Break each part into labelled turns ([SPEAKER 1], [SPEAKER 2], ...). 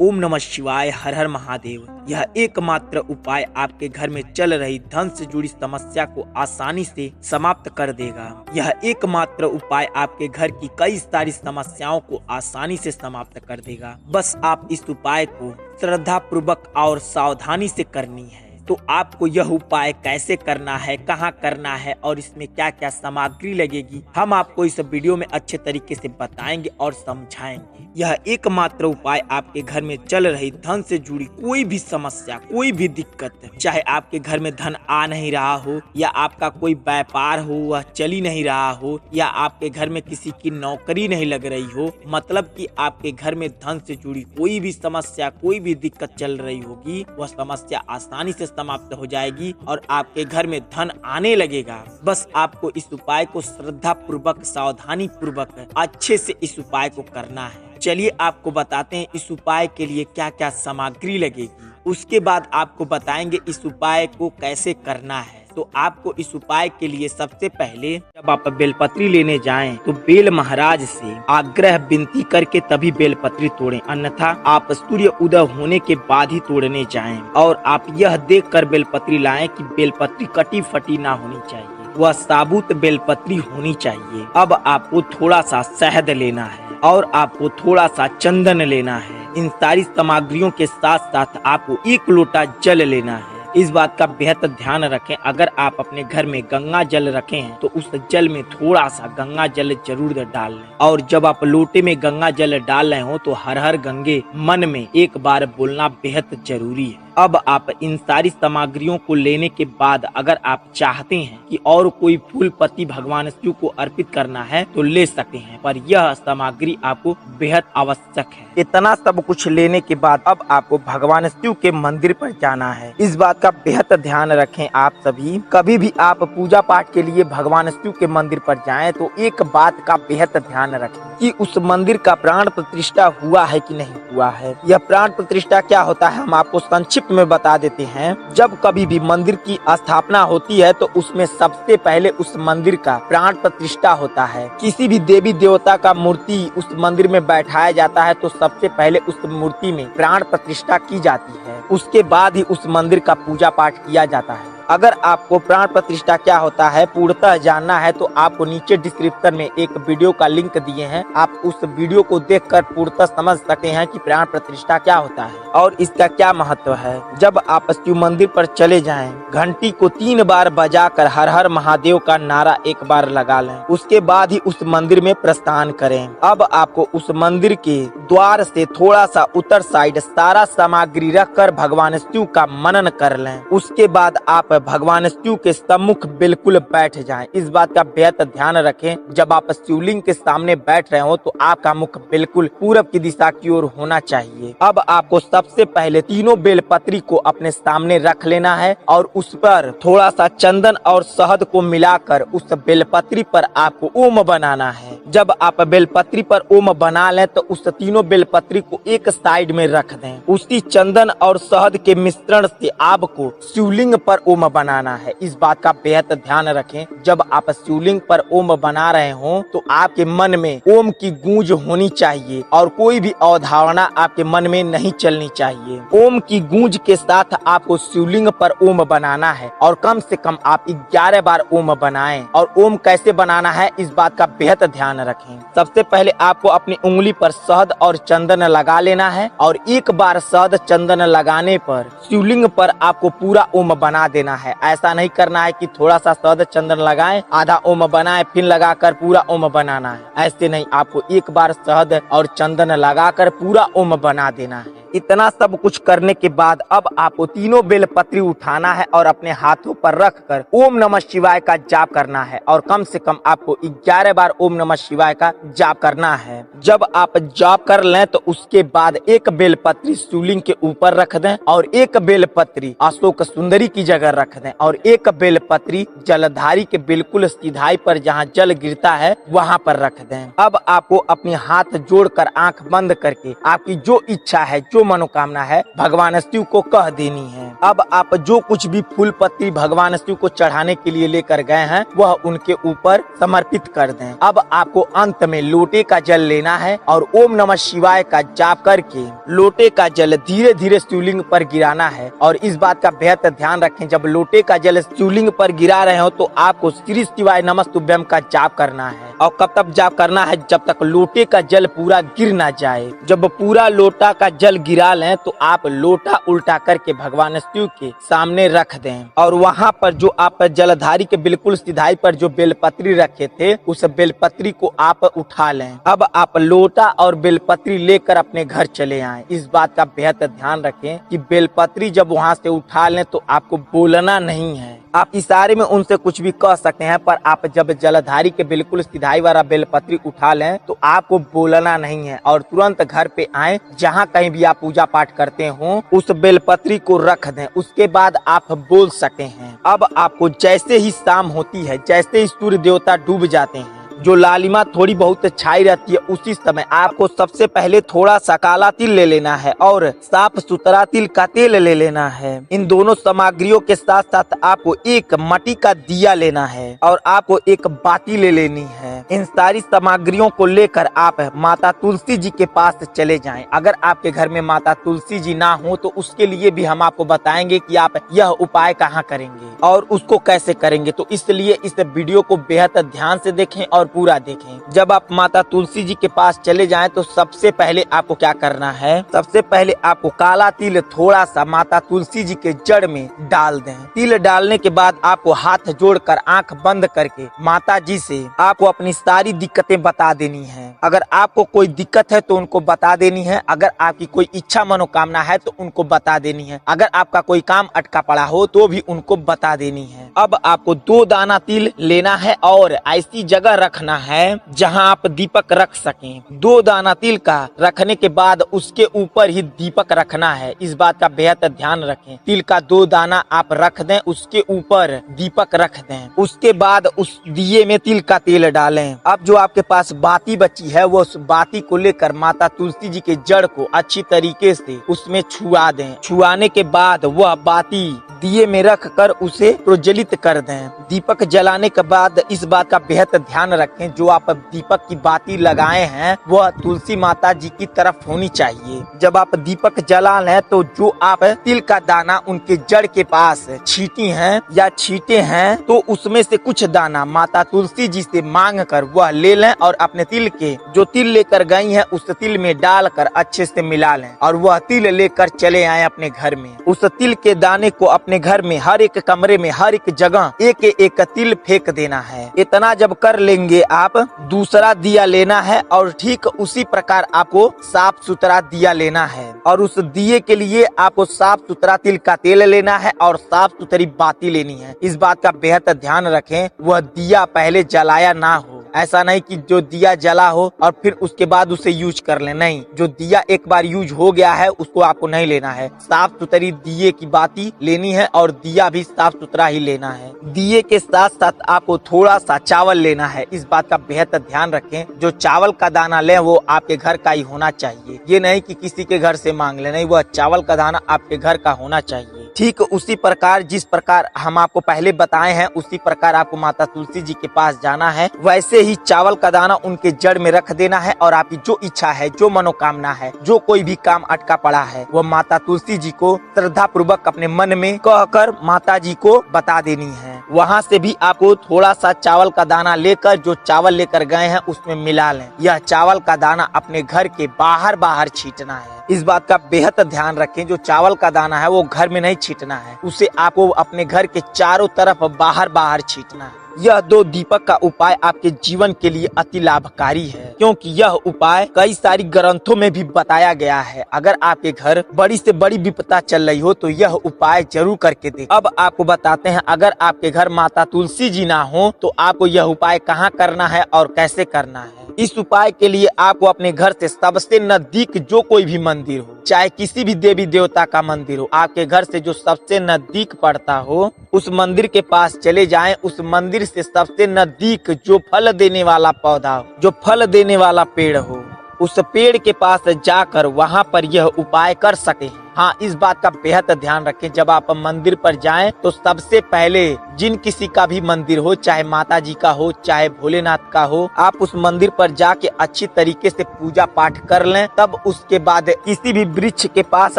[SPEAKER 1] ओम नमः शिवाय, हर हर महादेव। यह एकमात्र उपाय आपके घर में चल रही धन से जुड़ी समस्या को आसानी से समाप्त कर देगा। यह एकमात्र उपाय आपके घर की कई सारी समस्याओं को आसानी से समाप्त कर देगा। बस आप इस उपाय को श्रद्धा पूर्वक और सावधानी से करनी है। तो आपको यह उपाय कैसे करना है, कहाँ करना है और इसमें क्या क्या सामग्री लगेगी, हम आपको इस वीडियो में अच्छे तरीके से बताएंगे और समझाएंगे। यह एकमात्र उपाय आपके घर में चल रही धन से जुड़ी कोई भी समस्या, कोई भी दिक्कत, चाहे आपके घर में धन आ नहीं रहा हो, या आपका कोई व्यापार हो वह चल ही नहीं रहा हो, या आपके घर में किसी की नौकरी नहीं लग रही हो, मतलब कि आपके घर में धन से जुड़ी कोई भी समस्या, कोई भी दिक्कत चल रही होगी, वह समस्या आसानी से समाप्त हो जाएगी और आपके घर में धन आने लगेगा। बस आपको इस उपाय को श्रद्धा पूर्वक, सावधानी पूर्वक अच्छे से इस उपाय को करना है। चलिए आपको बताते हैं इस उपाय के लिए क्या क्या सामग्री लगेगी। उसके बाद आपको बताएंगे इस उपाय को कैसे करना है। तो आपको इस उपाय के लिए सबसे पहले जब आप बेलपत्री लेने जाएं तो बेल महाराज से आग्रह विनती करके तभी बेलपत्री तोड़ें, अन्यथा आप सूर्य उदय होने के बाद ही तोड़ने जाएं। और आप यह देखकर बेलपत्री लाएं कि बेलपत्री कटी फटी ना होनी चाहिए, वह साबुत बेलपत्री होनी चाहिए। अब आपको थोड़ा सा शहद लेना है और आपको थोड़ा सा चंदन लेना है। इन सारी सामग्रियों के साथ साथ आपको 1 लोटा जल लेना है। इस बात का बेहद ध्यान रखें, अगर आप अपने घर में गंगा जल रखे हैं तो उस जल में थोड़ा सा गंगा जल जरूर डाल लें। और जब आप लोटे में गंगा जल डाल रहे हो तो हर हर गंगे मन में एक बार बोलना बेहद जरूरी है। अब आप इन सारी सामग्रियों को लेने के बाद अगर आप चाहते हैं कि और कोई फूल पत्ती भगवान शिव को अर्पित करना है तो ले सकते हैं, पर यह सामग्री आपको बेहद आवश्यक है। इतना सब कुछ लेने के बाद अब आपको भगवान शिव के मंदिर पर जाना है। इस बात का बेहद ध्यान रखें आप सभी। कभी भी आप पूजा पाठ के लिए भगवान शिव के मंदिर पर जाएं तो एक बात का बेहद ध्यान रखें कि उस मंदिर का प्राण प्रतिष्ठा हुआ है कि नहीं हुआ है। यह प्राण प्रतिष्ठा क्या होता है हम आपको संक्षिप्त में बता देते हैं। जब कभी भी मंदिर की स्थापना होती है तो उसमें सबसे पहले उस मंदिर का प्राण प्रतिष्ठा होता है। किसी भी देवी देवता का मूर्ति उस मंदिर में बैठाया जाता है तो सबसे पहले उस मूर्ति में प्राण प्रतिष्ठा की जाती है, उसके बाद ही उस मंदिर का पूजा पाठ किया जाता है। अगर आपको प्राण प्रतिष्ठा क्या होता है पूर्णतः जानना है तो आपको नीचे डिस्क्रिप्शन में एक वीडियो का लिंक दिए हैं, आप उस वीडियो को देखकर पूर्णतः समझ सकते हैं कि प्राण प्रतिष्ठा क्या होता है और इसका क्या महत्व है। जब आप शिव मंदिर पर चले जाएं, घंटी को 3 बार बजाकर हर हर महादेव का नारा 1 बार लगा लें, उसके बाद ही उस मंदिर में प्रस्थान करें। अब आपको उस मंदिर के द्वार से थोड़ा सा उत्तर साइड सारा सामग्री रखकर भगवान शिव का मनन कर लें। उसके बाद आप भगवान शिव के सम्मुख बिल्कुल बैठ जाएं। इस बात का बेहद ध्यान रखें, जब आप शिवलिंग के सामने बैठ रहे हो तो आपका मुख बिल्कुल पूरब की दिशा की ओर होना चाहिए। अब आपको सबसे पहले तीनों बेलपत्री को अपने सामने रख लेना है और उस पर थोड़ा सा चंदन और शहद को मिलाकर उस बेलपत्री पर आपको ओम बनाना है। जब आप बेलपत्री पर ओम बना लें तो उस तीनों बेलपत्री को एक साइड में रख दें। उसी चंदन और शहद के मिश्रण से आपको शिवलिंग पर ओम बनाना है। इस बात का बेहद ध्यान रखें, जब आप शिवलिंग पर ओम बना रहे हो तो आपके मन में ओम की गूंज होनी चाहिए और कोई भी अवधारणा आपके मन में नहीं चलनी चाहिए। ओम की गूंज के साथ आपको शिवलिंग पर ओम बनाना है और कम से कम आप 11 बार ओम बनाएं। और ओम कैसे बनाना है इस बात का बेहद ध्यान रखें। सबसे पहले आपको अपनी उंगली पर शहद और चंदन लगा लेना है और 1 बार शहद चंदन लगाने पर शिवलिंग पर आपको पूरा ओम बना देना है। ऐसा नहीं करना है कि थोड़ा सा शहद चंदन लगाएं, आधा ओम बनाएं, फिर लगाकर पूरा ओम बनाना है। ऐसे नहीं, आपको 1 बार शहद और चंदन लगाकर पूरा ओम बना देना है। इतना सब कुछ करने के बाद अब आपको तीनों बेलपत्री उठाना है और अपने हाथों पर रखकर ओम नमः शिवाय का जाप करना है और कम से कम आपको 11 बार ओम नमः शिवाय का जाप करना है। जब आप जाप कर लें तो उसके बाद 1 बेलपत्री शिवलिंग के ऊपर रख दें और 1 बेलपत्री अशोक सुंदरी की जगह रख दें और 1 बेलपत्री जलधारी के बिल्कुल सीधाई पर जहाँ जल गिरता है वहाँ पर रख दें। अब आपको अपने हाथ जोड़कर आंख बंद करके आपकी जो इच्छा है, जो जो मनोकामना है भगवान शिव को कह देनी है। अब आप जो कुछ भी फूल पत्ती भगवान शिव को चढ़ाने के लिए लेकर गए हैं वह उनके ऊपर समर्पित कर दें। अब आपको अंत में लोटे का जल लेना है और ओम नमः शिवाय का जाप करके लोटे का जल धीरे धीरे शिवलिंग पर गिराना है। और इस बात का बेहद ध्यान रखें, जब लोटे का जल शिवलिंग पर गिरा रहे हो तो आपको श्री शिवाय नमस्तुभ्यम का जाप करना है। और कब तक जाप करना है? जब तक लोटे का जल पूरा गिर ना जाए। जब पूरा लोटा का जल गिरा लें तो आप लोटा उल्टा करके भगवान शिव के सामने रख दें और वहाँ पर जो आप जलधारी के बिल्कुल सिधाई पर जो बेलपत्री रखे थे उस बेलपत्री को आप उठा लें। अब आप लोटा और बेलपत्री लेकर अपने घर चले आएं। इस बात का बेहद ध्यान रखें कि बेलपत्री जब वहाँ से उठा लें तो आपको बोलना नहीं है। आप इशारे में उनसे कुछ भी कह सकते हैं, पर आप जब जलधारी के बिल्कुल सिधाई वाला बेलपत्री उठा लें तो आपको बोलना नहीं है और तुरंत घर पे आए, जहाँ कहीं भी आप पूजा पाठ करते हो उस बेलपत्री को रख दें। उसके बाद आप बोल सकते हैं। अब आपको जैसे ही शाम होती है, जैसे ही सूर्य देवता डूब जाते हैं, जो लालिमा थोड़ी बहुत छाई रहती है, उसी समय आपको सबसे पहले थोड़ा सा काला तिल ले लेना है और साफ सुथरा तिल का तेल ले लेना है। इन दोनों सामग्रियों के साथ साथ आपको एक मट्टी का दिया लेना है और आपको एक बाती ले लेनी है। इन सारी सामग्रियों को लेकर आप माता तुलसी जी के पास चले जाएं। अगर आपके घर में माता तुलसी जी ना हो तो उसके लिए भी हम आपको बताएंगे कि आप यह उपाय कहाँ करेंगे और उसको कैसे करेंगे। तो इसलिए इस वीडियो को बेहद ध्यान से देखें और पूरा देखें। जब आप माता तुलसी जी के पास चले जाएं तो सबसे पहले आपको क्या करना है? सबसे पहले आपको काला तिल थोड़ा सा माता तुलसी जी के जड़ में डाल दें। तिल डालने के बाद आपको हाथ जोड़कर आंख बंद करके माता जी से आपको अपनी सारी दिक्कतें बता देनी है। अगर आपको कोई दिक्कत है तो उनको बता देनी है। अगर आपकी कोई इच्छा मनोकामना है तो उनको बता देनी है। अगर आपका कोई काम अटका पड़ा हो तो भी उनको बता देनी है। अब आपको 2 दाना तिल लेना है और ऐसी जगह रखना है जहां आप दीपक रख सकें। 2 दाना तिल का रखने के बाद उसके ऊपर ही दीपक रखना है। इस बात का बेहद ध्यान रखें। तिल का 2 दाना आप रख दें, उसके ऊपर दीपक रख दें। उसके बाद उस दिए में तिल का तेल डालें। अब जो आपके पास बाती बची है वो उस बाती को लेकर माता तुलसी जी के जड़ को अच्छी तरीके से उसमें छुआ दें। छुआने के बाद वह बाती दिए में रख कर उसे प्रज्वलित कर दें। दीपक जलाने के बाद इस बात का बेहद ध्यान रखें, जो आप दीपक की बाती लगाए हैं वह तुलसी माता जी की तरफ होनी चाहिए। जब आप दीपक जला लें तो जो आप तिल का दाना उनके जड़ के पास छीटी हैं या छीटे हैं तो उसमें से कुछ दाना माता तुलसी जी से मांग कर वह ले लें और अपने तिल के जो तिल लेकर गई हैं उस तिल में डालकर अच्छे से मिला लें और वह तिल लेकर चले आए अपने घर में। उस तिल के दाने को अपने घर में हर एक कमरे में हर एक जगह एक एक तिल फेंक देना है। इतना जब कर लेंगे आप दूसरा दिया लेना है और ठीक उसी प्रकार आपको साफ सुथरा दिया लेना है और उस दिए के लिए आपको साफ सुथरा तिल का तेल लेना है और साफ सुथरी बाती लेनी है। इस बात का बेहद ध्यान रखें, वह दिया पहले जलाया ना हो। ऐसा नहीं कि जो दिया जला हो और फिर उसके बाद उसे यूज कर ले, नहीं। जो दिया एक बार यूज हो गया है उसको आपको नहीं लेना है। साफ सुथरी दिए की बाती लेनी है और दिया भी साफ सुथरा ही लेना है। दिए के साथ साथ आपको थोड़ा सा चावल लेना है। इस बात का बेहद ध्यान रखें, जो चावल का दाना ले वो आपके घर का ही होना चाहिए। ये नहीं कि किसी के घर से मांग ले, नहीं, वह चावल का दाना आपके घर का होना चाहिए। ठीक उसी प्रकार जिस प्रकार हम आपको पहले बताए हैं उसी प्रकार आपको माता तुलसी जी के पास जाना है। वैसे ही चावल का दाना उनके जड़ में रख देना है और आपकी जो इच्छा है, जो मनोकामना है, जो कोई भी काम अटका पड़ा है वह माता तुलसी जी को श्रद्धा पूर्वक अपने मन में कहकर माता जी को बता देनी है। वहाँ से भी आपको थोड़ा सा चावल का दाना लेकर जो चावल लेकर गए हैं उसमें मिला लें। यह चावल का दाना अपने घर के बाहर बाहर छींटना है। इस बात का बेहद ध्यान रखें, जो चावल का दाना है वो घर में नहीं छींटना है, उसे आपको अपने घर के चारों तरफ बाहर बाहर छींटना है। यह 2 दीपक का उपाय आपके जीवन के लिए अति लाभकारी है, क्योंकि यह उपाय कई सारी ग्रंथों में भी बताया गया है। अगर आपके घर बड़ी से बड़ी विपदा चल रही हो तो यह उपाय जरूर करके देखें। अब आपको बताते हैं, अगर आपके घर माता तुलसी जी ना हो तो आपको यह उपाय कहाँ करना है और कैसे करना है। इस उपाय के लिए आपको अपने घर से सबसे नजदीक जो कोई भी मंदिर हो, चाहे किसी भी देवी देवता का मंदिर हो, आपके घर से जो सबसे नजदीक पड़ता हो उस मंदिर के पास चले जाएं। उस मंदिर से सबसे नजदीक जो फल देने वाला पौधा हो, जो फल देने वाला पेड़ हो, उस पेड़ के पास जाकर वहाँ पर यह उपाय कर सके। हाँ, इस बात का बेहद ध्यान रखें, जब आप मंदिर पर जाएं तो सबसे पहले जिन किसी का भी मंदिर हो, चाहे माता जी का हो चाहे भोलेनाथ का हो, आप उस मंदिर पर जाके अच्छी तरीके से पूजा पाठ कर लें, तब उसके बाद किसी भी वृक्ष के पास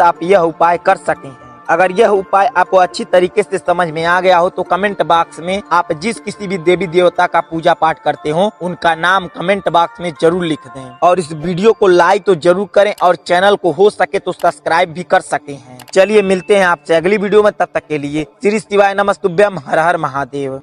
[SPEAKER 1] आप यह उपाय कर सकें। अगर यह उपाय आपको अच्छी तरीके से समझ में आ गया हो तो कमेंट बॉक्स में आप जिस किसी भी देवी देवता का पूजा पाठ करते हो उनका नाम कमेंट बॉक्स में जरूर लिख दें, और इस वीडियो को लाइक तो जरूर करें और चैनल को हो सके तो सब्सक्राइब भी कर सके हैं। चलिए मिलते हैं आपसे अगली वीडियो में, तब तक के लिए श्री शिवाय नमस्तुभ्यम, हर हर महादेव।